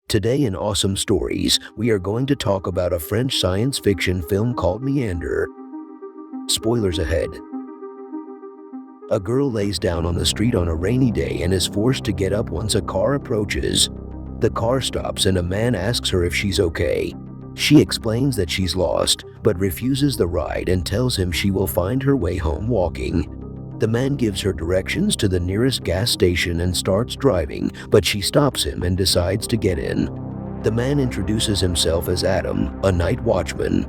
Today in Awesome Stories, we are going to talk about a French science fiction film called Meander. Spoilers ahead. A girl lays down on the street on a rainy day and is forced to get up once a car approaches. The car stops and a man asks her if she's okay. She explains that she's lost, but refuses the ride and tells him she will find her way home walking. The man gives her directions to the nearest gas station and starts driving, but she stops him and decides to get in. The man introduces himself as Adam, a night watchman.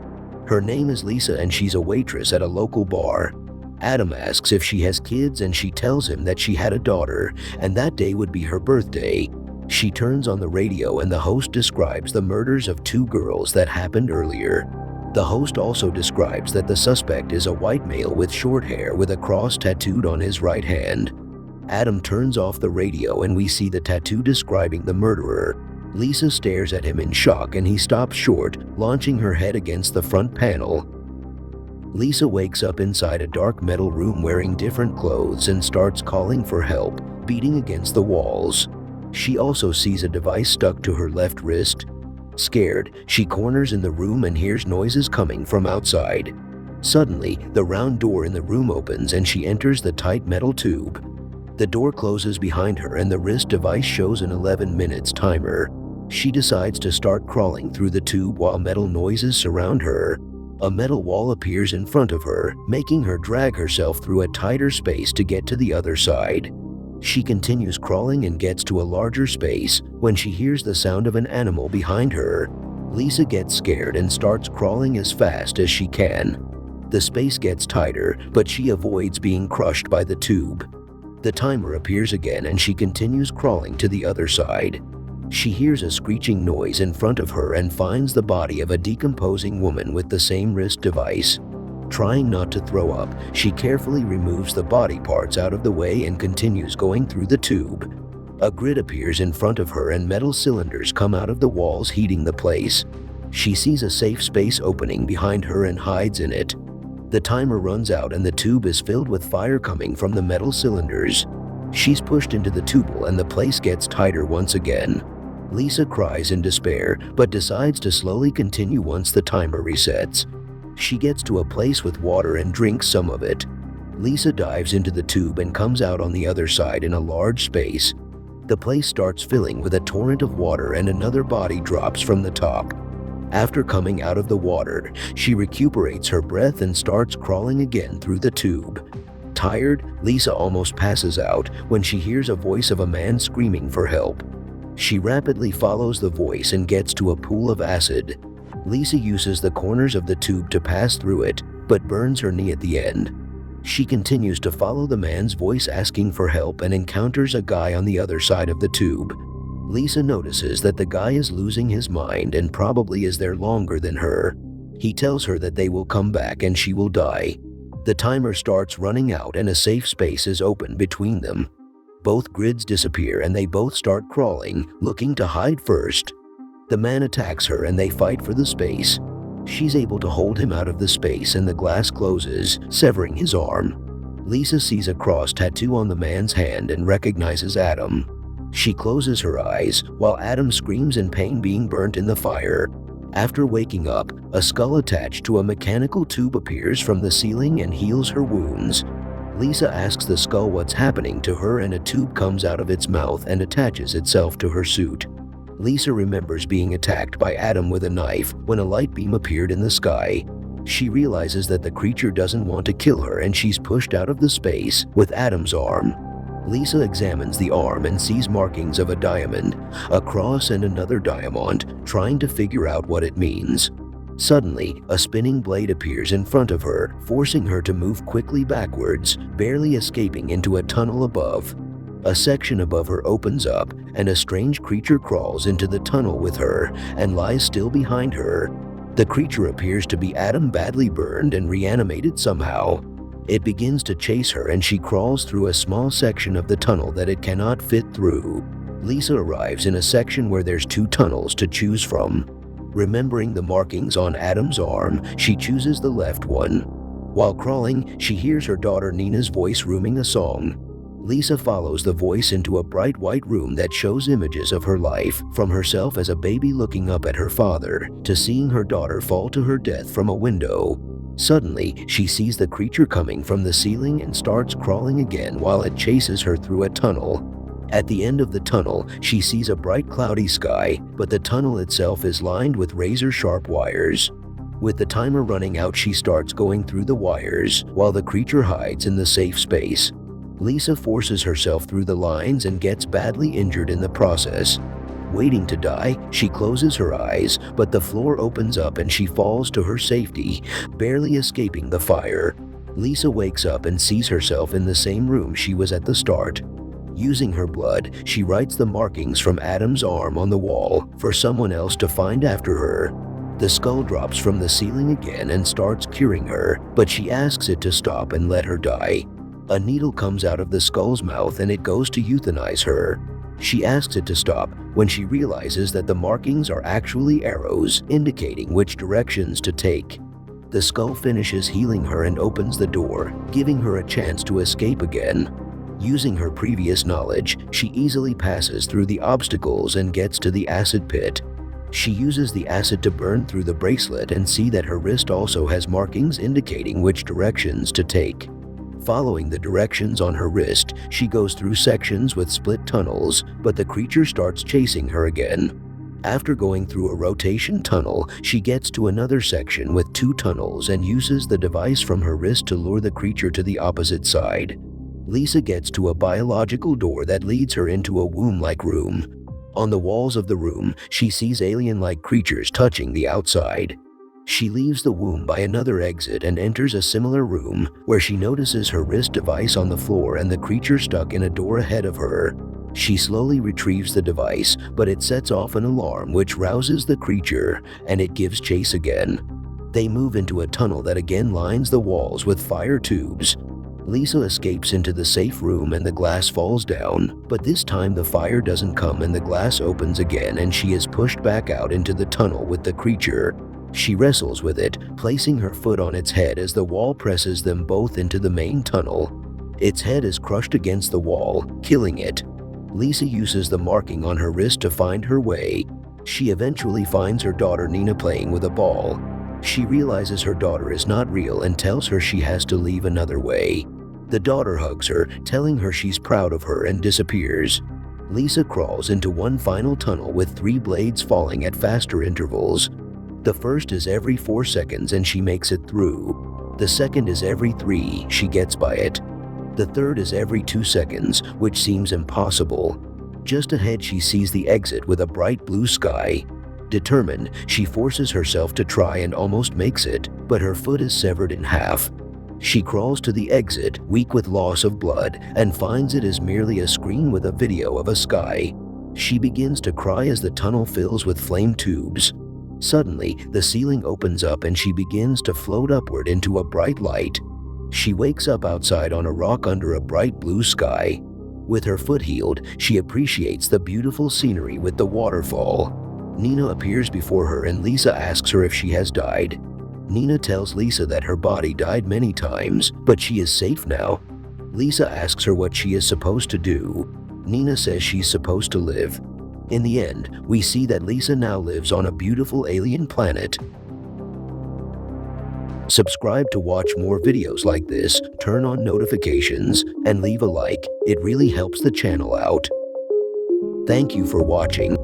Her name is Lisa and she's a waitress at a local bar. Adam asks if she has kids and she tells him that she had a daughter and that day would be her birthday. She turns on the radio and the host describes the murders of two girls that happened earlier. The host also describes that the suspect is a white male with short hair with a cross tattooed on his right hand. Adam turns off the radio and we see the tattoo describing the murderer. Lisa stares at him in shock and he stops short, launching her head against the front panel. Lisa wakes up inside a dark metal room wearing different clothes and starts calling for help, beating against the walls. She also sees a device stuck to her left wrist. Scared, she corners in the room and hears noises coming from outside. Suddenly, the round door in the room opens and she enters the tight metal tube. The door closes behind her and the wrist device shows an 11 minutes timer. She decides to start crawling through the tube while metal noises surround her. A metal wall appears in front of her, making her drag herself through a tighter space to get to the other side. She continues crawling and gets to a larger space when she hears the sound of an animal behind her. Lisa gets scared and starts crawling as fast as she can. The space gets tighter, but she avoids being crushed by the tube. The timer appears again and she continues crawling to the other side. She hears a screeching noise in front of her and finds the body of a decomposing woman with the same wrist device. Trying not to throw up, she carefully removes the body parts out of the way and continues going through the tube. A grid appears in front of her and metal cylinders come out of the walls, heating the place. She sees a safe space opening behind her and hides in it. The timer runs out and the tube is filled with fire coming from the metal cylinders. She's pushed into the tubule and the place gets tighter once again. Lisa cries in despair, but decides to slowly continue once the timer resets. She gets to a place with water and drinks some of it. Lisa dives into the tube and comes out on the other side in a large space. The place starts filling with a torrent of water and another body drops from the top. After coming out of the water, she recuperates her breath and starts crawling again through the tube. Tired, Lisa almost passes out when she hears a voice of a man screaming for help. She rapidly follows the voice and gets to a pool of acid. Lisa uses the corners of the tube to pass through it, but burns her knee at the end. She continues to follow the man's voice asking for help and encounters a guy on the other side of the tube. Lisa notices that the guy is losing his mind and probably is there longer than her. He tells her that they will come back and she will die. The timer starts running out and a safe space is open between them. Both grids disappear and they both start crawling, looking to hide first. The man attacks her and they fight for the space. She's able to hold him out of the space and the glass closes, severing his arm. Lisa sees a cross tattoo on the man's hand and recognizes Adam. She closes her eyes while Adam screams in pain, being burnt in the fire. After waking up, a skull attached to a mechanical tube appears from the ceiling and heals her wounds. Lisa asks the skull what's happening to her and a tube comes out of its mouth and attaches itself to her suit. Lisa remembers being attacked by Adam with a knife when a light beam appeared in the sky. She realizes that the creature doesn't want to kill her and she's pushed out of the space with Adam's arm. Lisa examines the arm and sees markings of a diamond, a cross and another diamond, trying to figure out what it means. Suddenly, a spinning blade appears in front of her, forcing her to move quickly backwards, barely escaping into a tunnel above. A section above her opens up, and a strange creature crawls into the tunnel with her and lies still behind her. The creature appears to be Adam, badly burned and reanimated somehow. It begins to chase her and she crawls through a small section of the tunnel that it cannot fit through. Lisa arrives in a section where there's two tunnels to choose from. Remembering the markings on Adam's arm, she chooses the left one. While crawling, she hears her daughter Nina's voice rumming a song. Lisa follows the voice into a bright white room that shows images of her life, from herself as a baby looking up at her father, to seeing her daughter fall to her death from a window. Suddenly, she sees the creature coming from the ceiling and starts crawling again while it chases her through a tunnel. At the end of the tunnel, she sees a bright cloudy sky, but the tunnel itself is lined with razor-sharp wires. With the timer running out, she starts going through the wires, while the creature hides in the safe space. Lisa forces herself through the lines and gets badly injured in the process. Waiting to die, she closes her eyes, but the floor opens up and she falls to her safety, barely escaping the fire. Lisa wakes up and sees herself in the same room she was at the start. Using her blood, she writes the markings from Adam's arm on the wall for someone else to find after her. The skull drops from the ceiling again and starts curing her, but she asks it to stop and let her die. A needle comes out of the skull's mouth and it goes to euthanize her. She asks it to stop when she realizes that the markings are actually arrows indicating which directions to take. The skull finishes healing her and opens the door, giving her a chance to escape again. Using her previous knowledge, she easily passes through the obstacles and gets to the acid pit. She uses the acid to burn through the bracelet and see that her wrist also has markings indicating which directions to take. Following the directions on her wrist, she goes through sections with split tunnels, but the creature starts chasing her again. After going through a rotation tunnel, she gets to another section with 2 tunnels and uses the device from her wrist to lure the creature to the opposite side. Lisa gets to a biological door that leads her into a womb-like room. On the walls of the room, she sees alien-like creatures touching the outside. She leaves the womb by another exit and enters a similar room, where she notices her wrist device on the floor and the creature stuck in a door ahead of her. She slowly retrieves the device, but it sets off an alarm which rouses the creature, and it gives chase again. They move into a tunnel that again lines the walls with fire tubes. Lisa escapes into the safe room and the glass falls down, but this time the fire doesn't come and the glass opens again and she is pushed back out into the tunnel with the creature. She wrestles with it, placing her foot on its head as the wall presses them both into the main tunnel. Its head is crushed against the wall, killing it. Lisa uses the marking on her wrist to find her way. She eventually finds her daughter Nina playing with a ball. She realizes her daughter is not real and tells her she has to leave another way. The daughter hugs her, telling her she's proud of her, and disappears. Lisa crawls into one final tunnel with 3 blades falling at faster intervals. The first is every 4 seconds and she makes it through. The second is every 3, she gets by it. The third is every 2 seconds, which seems impossible. Just ahead she sees the exit with a bright blue sky. Determined, she forces herself to try and almost makes it, but her foot is severed in half. She crawls to the exit, weak with loss of blood, and finds it is merely a screen with a video of a sky. She begins to cry as the tunnel fills with flame tubes. Suddenly, the ceiling opens up and she begins to float upward into a bright light. She wakes up outside on a rock under a bright blue sky. With her foot healed, she appreciates the beautiful scenery with the waterfall. Nina appears before her and Lisa asks her if she has died. Nina tells Lisa that her body died many times, but she is safe now. Lisa asks her what she is supposed to do. Nina says she's supposed to live. In the end, we see that Lisa now lives on a beautiful alien planet. Subscribe to watch more videos like this, turn on notifications, and leave a like. It really helps the channel out. Thank you for watching.